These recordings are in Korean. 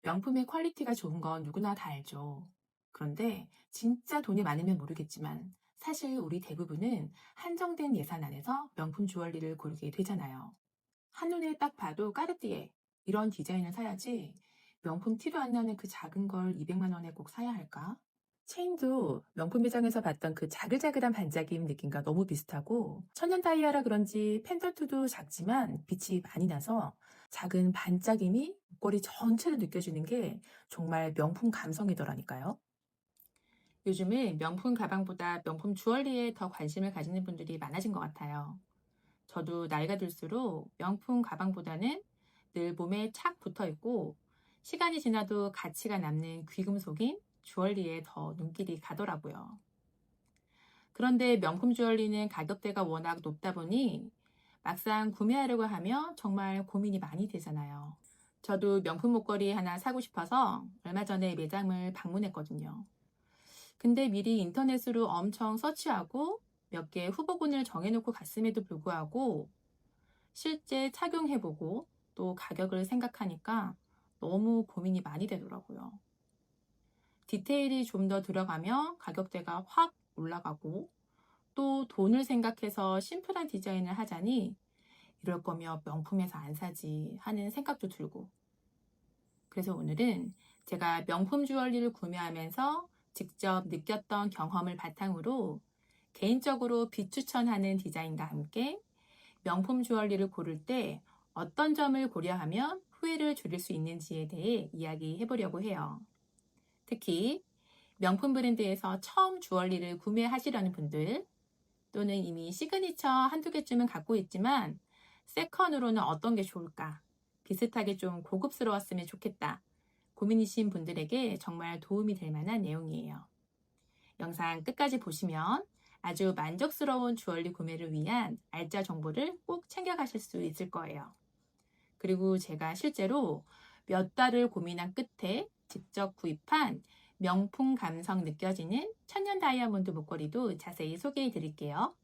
명품의 퀄리티가 좋은 건 누구나 다 알죠. 그런데 진짜 돈이 많으면 모르겠지만 사실 우리 대부분은 한정된 예산 안에서 명품 주얼리를 고르게 되잖아요. 한눈에 딱 봐도 까르띠에 이런 디자인을 사야지 명품 티도 안 나는 그 작은 걸 200만 원에 꼭 사야 할까? 체인도 명품 매장에서 봤던 그 자글자글한 반짝임 느낌과 너무 비슷하고 천연 다이아라 그런지 펜던트도 작지만 빛이 많이 나서 작은 반짝임이 목걸이 전체를 느껴지는 게 정말 명품 감성이더라니까요. 요즘은 명품 가방보다 명품 주얼리에 더 관심을 가지는 분들이 많아진 것 같아요. 저도 나이가 들수록 명품 가방보다는 늘 몸에 착 붙어 있고 시간이 지나도 가치가 남는 귀금속인 주얼리에 더 눈길이 가더라고요. 그런데 명품 주얼리는 가격대가 워낙 높다 보니 막상 구매하려고 하면 정말 고민이 많이 되잖아요. 저도 명품 목걸이 하나 사고 싶어서 얼마 전에 매장을 방문했거든요. 근데 미리 인터넷으로 엄청 서치하고 몇 개 후보군을 정해놓고 갔음에도 불구하고 실제 착용해보고 또 가격을 생각하니까 너무 고민이 많이 되더라고요. 디테일이 좀 더 들어가면 가격대가 확 올라가고 또 돈을 생각해서 심플한 디자인을 하자니 이럴 거면 명품에서 안 사지 하는 생각도 들고 그래서 오늘은 제가 명품 주얼리를 구매하면서 직접 느꼈던 경험을 바탕으로 개인적으로 비추천하는 디자인과 함께 명품 주얼리를 고를 때 어떤 점을 고려하면 후회를 줄일 수 있는지에 대해 이야기해 보려고 해요. 특히 명품 브랜드에서 처음 주얼리를 구매하시려는 분들 또는 이미 시그니처 한두 개쯤은 갖고 있지만 세컨으로는 어떤 게 좋을까? 비슷하게 좀 고급스러웠으면 좋겠다. 고민이신 분들에게 정말 도움이 될 만한 내용이에요. 영상 끝까지 보시면 아주 만족스러운 주얼리 구매를 위한 알짜 정보를 꼭 챙겨가실 수 있을 거예요. 그리고 제가 실제로 몇 달을 고민한 끝에 직접 구입한 명품 감성 느껴지는 천연 다이아몬드 목걸이도 자세히 소개해 드릴게요.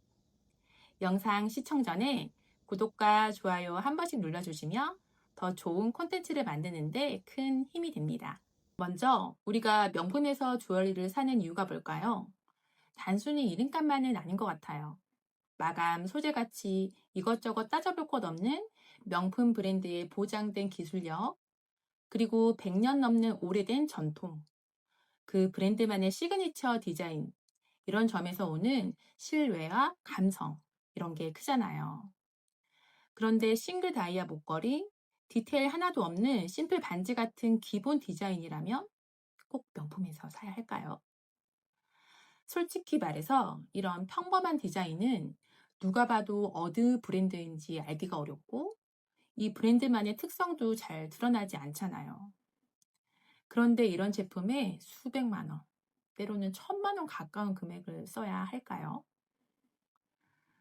영상 시청 전에 구독과 좋아요 한 번씩 눌러주시면 더 좋은 콘텐츠를 만드는데 큰 힘이 됩니다. 먼저 우리가 명품에서 주얼리를 사는 이유가 뭘까요? 단순히 이름값만은 아닌 것 같아요. 마감, 소재 가치, 이것저것 따져볼 것 없는 명품 브랜드의 보장된 기술력, 그리고 100년 넘는 오래된 전통, 그 브랜드만의 시그니처 디자인, 이런 점에서 오는 신뢰와 감성, 이런 게 크잖아요. 그런데 싱글 다이아 목걸이, 디테일 하나도 없는 심플 반지 같은 기본 디자인이라면 꼭 명품에서 사야 할까요? 솔직히 말해서 이런 평범한 디자인은 누가 봐도 어느 브랜드인지 알기가 어렵고 이 브랜드만의 특성도 잘 드러나지 않잖아요. 그런데 이런 제품에 수백만 원, 때로는 1,000만 원 가까운 금액을 써야 할까요?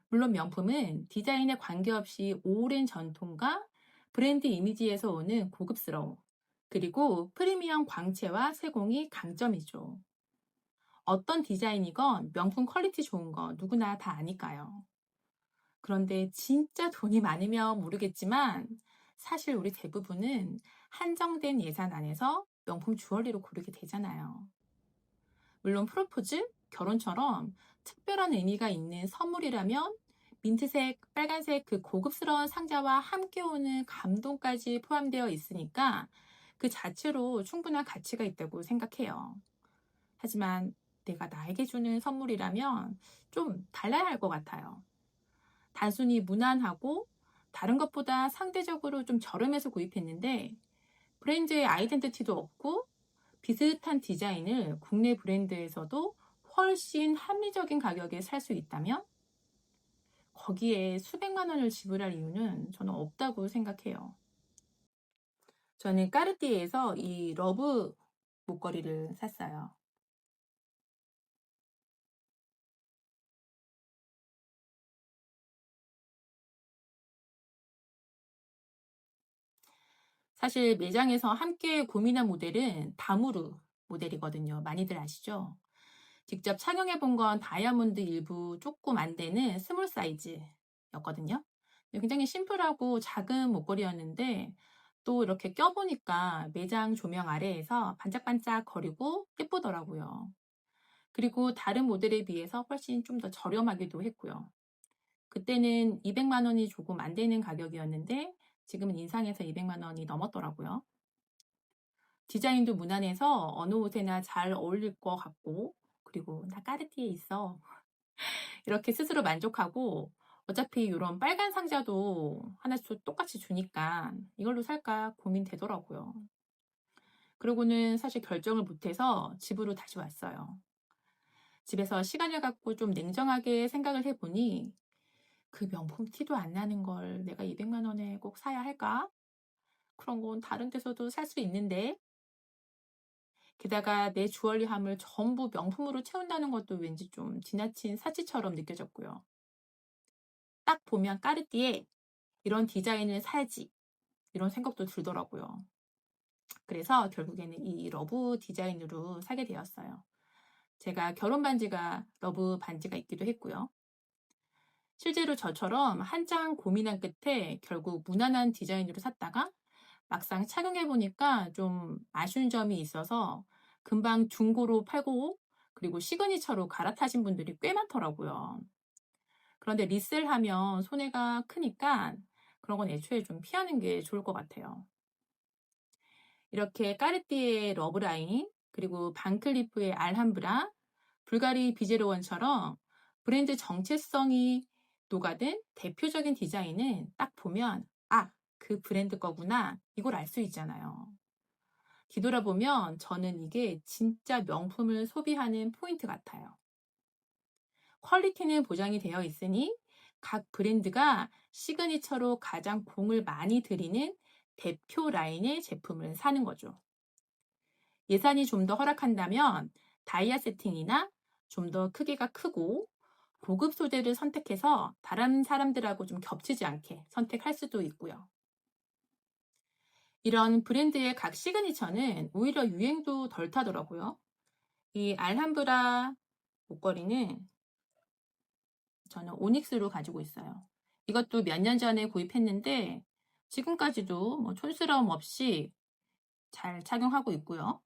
물론 명품은 디자인에 관계없이 오랜 전통과 브랜드 이미지에서 오는 고급스러움, 그리고 프리미엄 광채와 세공이 강점이죠. 어떤 디자인이건 명품 퀄리티 좋은 거 누구나 다 아니까요. 그런데 진짜 돈이 많으면 모르겠지만 사실 우리 대부분은 한정된 예산 안에서 명품 주얼리로 고르게 되잖아요. 물론 프로포즈, 결혼처럼 특별한 의미가 있는 선물이라면 민트색, 빨간색 그 고급스러운 상자와 함께 오는 감동까지 포함되어 있으니까 그 자체로 충분한 가치가 있다고 생각해요. 하지만 내가 나에게 주는 선물이라면 좀 달라야 할 것 같아요. 단순히 무난하고 다른 것보다 상대적으로 좀 저렴해서 구입했는데 브랜드의 아이덴티티도 없고 비슷한 디자인을 국내 브랜드에서도 훨씬 합리적인 가격에 살 수 있다면 거기에 수백만 원을 지불할 이유는 저는 없다고 생각해요. 저는 까르띠에에서 이 러브 목걸이를 샀어요. 사실 매장에서 함께 고민한 모델은 다무르 모델이거든요. 많이들 아시죠? 직접 착용해 본 건 다이아몬드 일부 조금 안 되는 스몰 사이즈였거든요. 굉장히 심플하고 작은 목걸이였는데 또 이렇게 껴보니까 매장 조명 아래에서 반짝반짝 거리고 예쁘더라고요. 그리고 다른 모델에 비해서 훨씬 좀 더 저렴하기도 했고요. 그때는 200만 원이 조금 안 되는 가격이었는데 지금은 인상해서 200만 원이 넘었더라고요. 디자인도 무난해서 어느 옷에나 잘 어울릴 것 같고, 그리고 나 까르띠에 있어. 이렇게 스스로 만족하고, 어차피 이런 빨간 상자도 하나씩 똑같이 주니까 이걸로 살까 고민되더라고요. 그러고는 사실 결정을 못해서 집으로 다시 왔어요. 집에서 시간을 갖고 좀 냉정하게 생각을 해보니 그 명품 티도 안 나는 걸 내가 200만 원에 꼭 사야 할까? 그런 건 다른 데서도 살 수 있는데, 게다가 내 주얼리함을 전부 명품으로 채운다는 것도 왠지 좀 지나친 사치처럼 느껴졌고요. 딱 보면 까르띠에 이런 디자인을 사야지 이런 생각도 들더라고요. 그래서 결국에는 이 러브 디자인으로 사게 되었어요. 제가 결혼 반지가 러브 반지가 있기도 했고요. 실제로 저처럼 한창 고민한 끝에 결국 무난한 디자인으로 샀다가 막상 착용해 보니까 좀 아쉬운 점이 있어서 금방 중고로 팔고, 그리고 시그니처로 갈아타신 분들이 꽤 많더라고요. 그런데 리셀하면 손해가 크니까 그런 건 애초에 좀 피하는 게 좋을 것 같아요. 이렇게 까르띠에의 러브라인, 그리고 반클리프의 알함브라, 불가리 비제로원처럼 브랜드 정체성이 녹아든 대표적인 디자인은 딱 보면 아, 그 브랜드 거구나 이걸 알 수 있잖아요. 뒤돌아보면 저는 이게 진짜 명품을 소비하는 포인트 같아요. 퀄리티는 보장이 되어 있으니 각 브랜드가 시그니처로 가장 공을 많이 들이는 대표 라인의 제품을 사는 거죠. 예산이 좀 더 허락한다면 다이아 세팅이나 좀 더 크기가 크고 고급 소재를 선택해서 다른 사람들하고 좀 겹치지 않게 선택할 수도 있고요. 이런 브랜드의 각 시그니처는 오히려 유행도 덜 타더라고요. 이 알함브라 목걸이는 저는 오닉스로 가지고 있어요. 이것도 몇 년 전에 구입했는데 지금까지도 뭐 촌스러움 없이 잘 착용하고 있고요.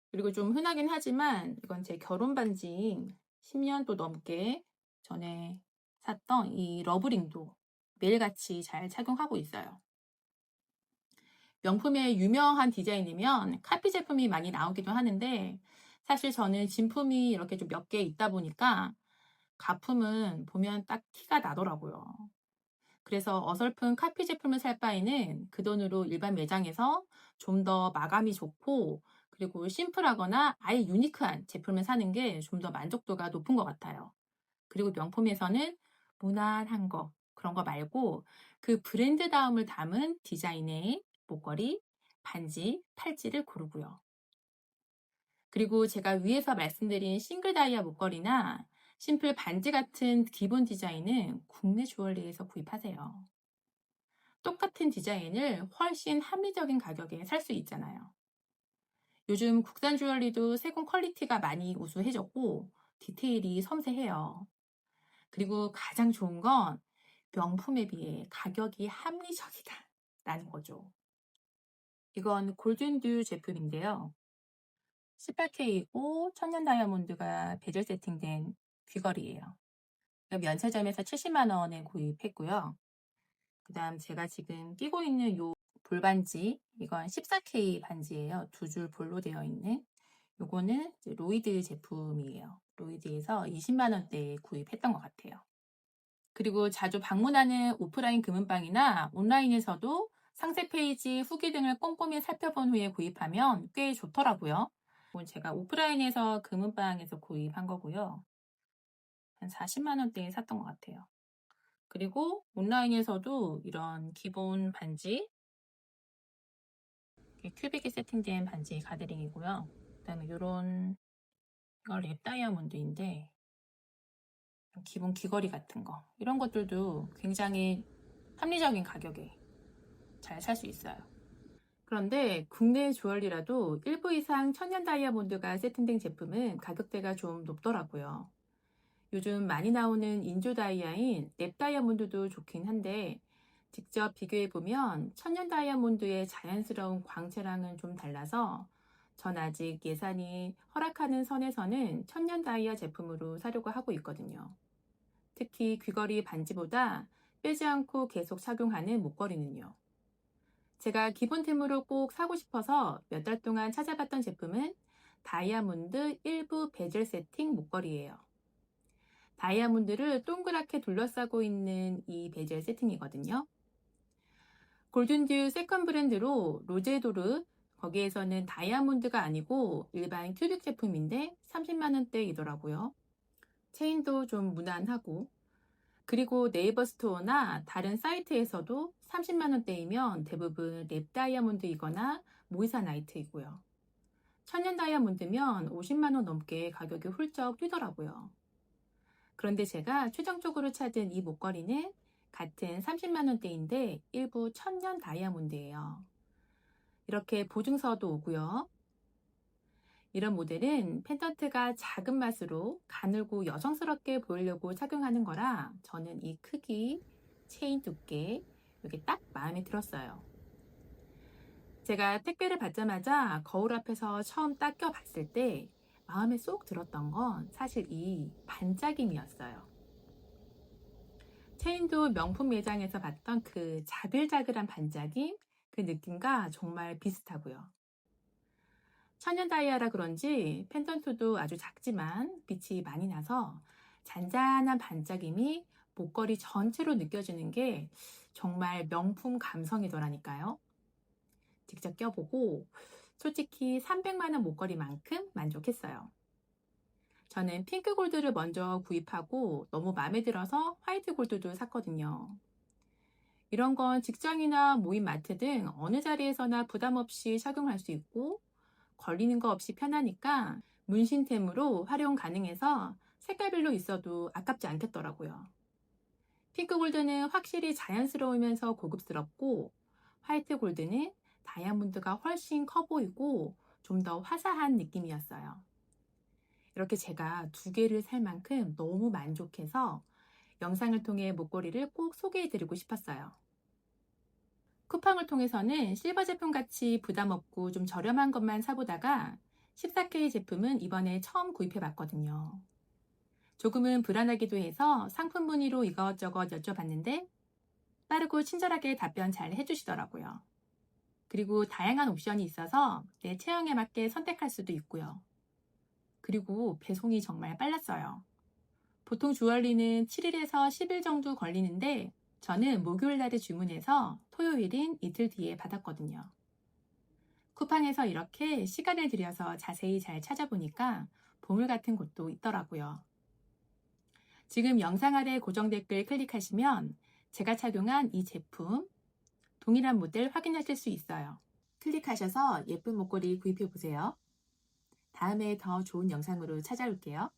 그리고 좀 흔하긴 하지만 이건 제 결혼 반지인 10년도 넘게 전에 샀던 이 러브링도 매일같이 잘 착용하고 있어요. 명품의 유명한 디자인이면 카피 제품이 많이 나오기도 하는데 사실 저는 진품이 이렇게 좀 몇 개 있다 보니까 가품은 보면 딱 티가 나더라고요. 그래서 어설픈 카피 제품을 살 바에는 그 돈으로 일반 매장에서 좀 더 마감이 좋고, 그리고 심플하거나 아예 유니크한 제품을 사는 게 좀 더 만족도가 높은 것 같아요. 그리고 명품에서는 무난한 거, 그런 거 말고 그 브랜드다움을 담은 디자인의 목걸이, 반지, 팔찌를 고르고요. 그리고 제가 위에서 말씀드린 싱글 다이아 목걸이나 심플 반지 같은 기본 디자인은 국내 주얼리에서 구입하세요. 똑같은 디자인을 훨씬 합리적인 가격에 살 수 있잖아요. 요즘 국산 주얼리도 세공 퀄리티가 많이 우수해졌고 디테일이 섬세해요. 그리고 가장 좋은 건 명품에 비해 가격이 합리적이다 라는 거죠. 이건 골든듀 제품인데요. 18K이고 천연 다이아몬드가 베젤 세팅된 귀걸이에요. 면세점에서 70만 원에 구입했고요. 그 다음 제가 지금 끼고 있는 요 볼반지, 이건 14K 반지예요. 두 줄 볼로 되어 있는. 요거는 로이드 제품이에요. 로이드에서 20만 원대에 구입했던 것 같아요. 그리고 자주 방문하는 오프라인 금은방이나 온라인에서도 상세 페이지, 후기 등을 꼼꼼히 살펴본 후에 구입하면 꽤 좋더라고요. 이건 제가 오프라인에서 금은방에서 구입한 거고요. 한 40만 원대에 샀던 것 같아요. 그리고 온라인에서도 이런 기본 반지, 큐빅이 세팅된 반지 가드링이고요. 그 다음에 이런 이건 랩 다이아몬드인데 기본 귀걸이 같은 거, 이런 것들도 굉장히 합리적인 가격에 잘 살 수 있어요. 그런데 국내 주얼리라도 일부 이상 천연 다이아몬드가 세팅된 제품은 가격대가 좀 높더라고요. 요즘 많이 나오는 인조 다이아인 랩 다이아몬드도 좋긴 한데 직접 비교해 보면 천연 다이아몬드의 자연스러운 광채랑은 좀 달라서 전 아직 예산이 허락하는 선에서는 천연 다이아 제품으로 사려고 하고 있거든요. 특히 귀걸이 반지보다 빼지 않고 계속 착용하는 목걸이는요. 제가 기본템으로 꼭 사고 싶어서 몇 달 동안 찾아봤던 제품은 다이아몬드 일부 베젤 세팅 목걸이예요. 다이아몬드를 동그랗게 둘러싸고 있는 이 베젤 세팅이거든요. 골든듀 세컨 브랜드로 로제도르, 거기에서는 다이아몬드가 아니고 일반 큐빅 제품인데 30만 원대이더라고요. 체인도 좀 무난하고, 그리고 네이버 스토어나 다른 사이트에서도 30만 원대이면 대부분 랩 다이아몬드이거나 모이사나이트이고요. 천연 다이아몬드면 50만 원 넘게 가격이 훌쩍 뛰더라고요. 그런데 제가 최종적으로 찾은 이 목걸이는 같은 30만 원대인데 일부 천연 다이아몬드예요. 이렇게 보증서도 오고요. 이런 모델은 펜던트가 작은 맛으로 가늘고 여성스럽게 보이려고 착용하는 거라 저는 이 크기, 체인 두께, 이게 딱 마음에 들었어요. 제가 택배를 받자마자 거울 앞에서 처음 딱 껴봤을 때 마음에 쏙 들었던 건 사실 이 반짝임이었어요. 체인도 명품 매장에서 봤던 그 자글자글한 반짝임, 그 느낌과 정말 비슷하고요. 천연 다이아라 그런지 펜던트도 아주 작지만 빛이 많이 나서 잔잔한 반짝임이 목걸이 전체로 느껴지는 게 정말 명품 감성이더라니까요. 직접 껴보고 솔직히 300만 원 목걸이만큼 만족했어요. 저는 핑크 골드를 먼저 구입하고 너무 마음에 들어서 화이트 골드도 샀거든요. 이런 건 직장이나 모임 마트 등 어느 자리에서나 부담 없이 착용할 수 있고 걸리는 거 없이 편하니까 문신템으로 활용 가능해서 색깔별로 있어도 아깝지 않겠더라고요. 핑크 골드는 확실히 자연스러우면서 고급스럽고 화이트 골드는 다이아몬드가 훨씬 커 보이고 좀 더 화사한 느낌이었어요. 이렇게 제가 두 개를 살 만큼 너무 만족해서 영상을 통해 목걸이를 꼭 소개해 드리고 싶었어요. 쿠팡을 통해서는 실버 제품 같이 부담 없고 좀 저렴한 것만 사보다가 14K 제품은 이번에 처음 구입해 봤거든요. 조금은 불안하기도 해서 상품 문의로 이것저것 여쭤봤는데 빠르고 친절하게 답변 잘 해주시더라고요. 그리고 다양한 옵션이 있어서 내 체형에 맞게 선택할 수도 있고요. 그리고 배송이 정말 빨랐어요. 보통 주얼리는 7일에서 10일 정도 걸리는데 저는 목요일 날에 주문해서 토요일인 이틀 뒤에 받았거든요. 쿠팡에서 이렇게 시간을 들여서 자세히 잘 찾아보니까 보물 같은 곳도 있더라고요. 지금 영상 아래 고정 댓글 클릭하시면 제가 착용한 이 제품, 동일한 모델 확인하실 수 있어요. 클릭하셔서 예쁜 목걸이 구입해 보세요. 다음에 더 좋은 영상으로 찾아올게요.